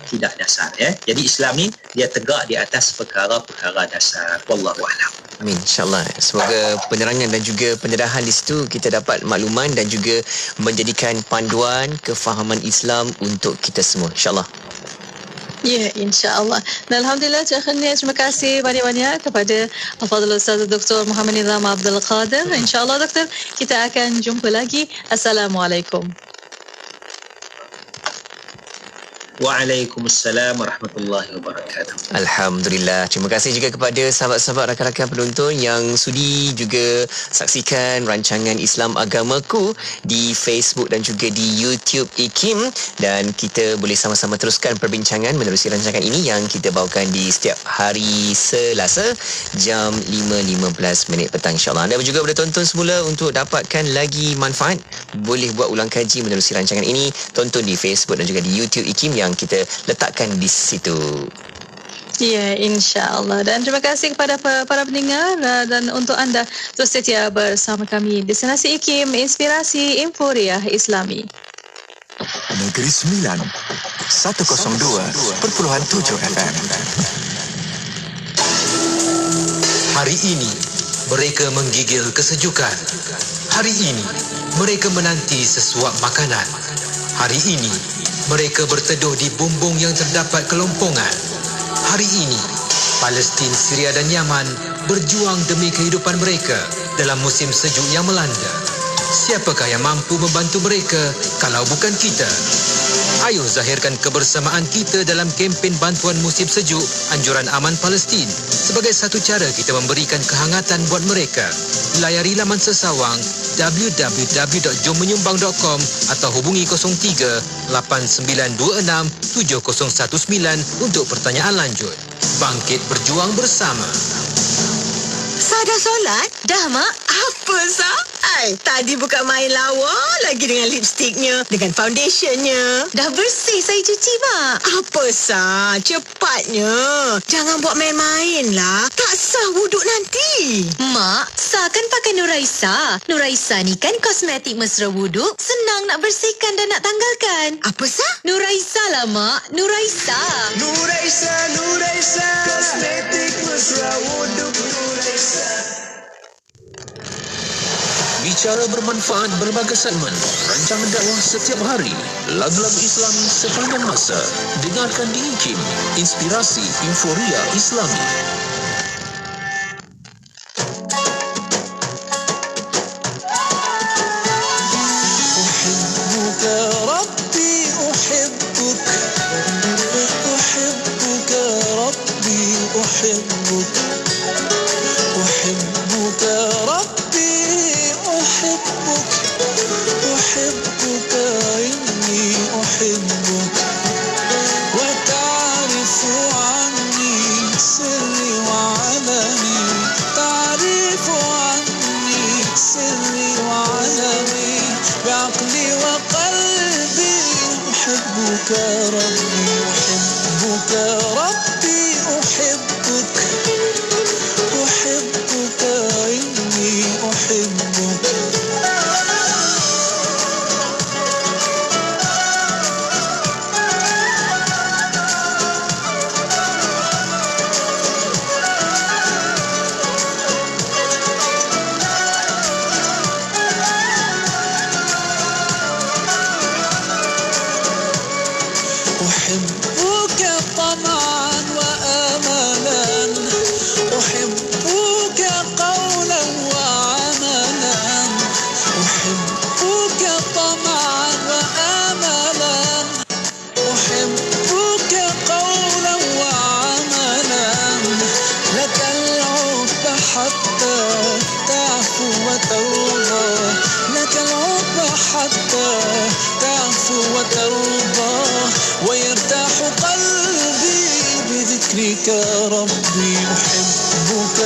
tidak dasar. Jadi Islam ni dia tegak di atas perkara-perkara dasar. Wallahu a'lam. Amin, insyaAllah. Semoga penerangan dan juga pendedahan di situ kita dapat makluman dan juga menjadikan panduan kefahaman Islam untuk kita semua, insyaAllah. Ya, insya-Allah. Dan alhamdulillah terima kasih banyak-banyak kepada Al-Fadhil Ustaz Dr. Muhammad Nizam Abdul Qadir. Insya-Allah Doktor, kita akan jumpa lagi. Assalamualaikum. Waalaikumsalam warahmatullahi wabarakatuh. Alhamdulillah. Terima kasih juga kepada sahabat-sahabat rakan-rakan penonton yang sudi juga saksikan rancangan Islam Agamaku di Facebook dan juga di YouTube IKIM, dan kita boleh sama-sama teruskan perbincangan menerusi rancangan ini yang kita bawakan di setiap hari Selasa jam 5.15 petang, insya-Allah. Anda juga boleh tonton semula untuk dapatkan lagi manfaat. Boleh buat ulang kaji menerusi rancangan ini, tonton di Facebook dan juga di YouTube IKIM yang kita letakkan di situ. Ya, insya-Allah. Dan terima kasih kepada para pendengar, dan untuk anda terus setia bersama kami. Destinasi IKIM, inspirasi Inforia Islami. Negeri Sembilan 102.7 FM. Hari ini mereka menggigil kesejukan. Hari ini mereka menanti sesuap makanan. Hari ini mereka berteduh di bumbung yang terdapat kelompongan. Hari ini, Palestin, Syria dan Yaman berjuang demi kehidupan mereka dalam musim sejuk yang melanda. Siapakah yang mampu membantu mereka kalau bukan kita? Ayo zahirkan kebersamaan kita dalam kempen bantuan musim sejuk Anjuran Aman Palestin sebagai satu cara kita memberikan kehangatan buat mereka. Layari laman sesawang www.jommenyumbang.com atau hubungi 03 8926 7019 untuk pertanyaan lanjut. Bangkit berjuang bersama. Sah dah solat? Dah, Mak. Apa, Sah? Tadi bukan main lawa lagi dengan lipstiknya, dengan foundationnya. Dah bersih saya cuci, Mak. Apa, Sah? Cepatnya. Jangan buat main-main lah. Tak sah wuduk nanti. Mak, Sah kan pakai Nuraisa. Nuraisa ni kan kosmetik mesra wuduk. Senang nak bersihkan dan nak tanggalkan. Apa, Sah? Nuraisa lah, Mak. Nuraisa. Nuraisa, kosmetik mesra wuduk Nuraisa. Bicara bermanfaat berbagai segmen, rancangan dakwah setiap hari, lagu-lagu Islami sepanjang masa. Dengarkan di IKIM, inspirasi Inforia Islami. ويرتاح قلبي بذكرك ربي أحبك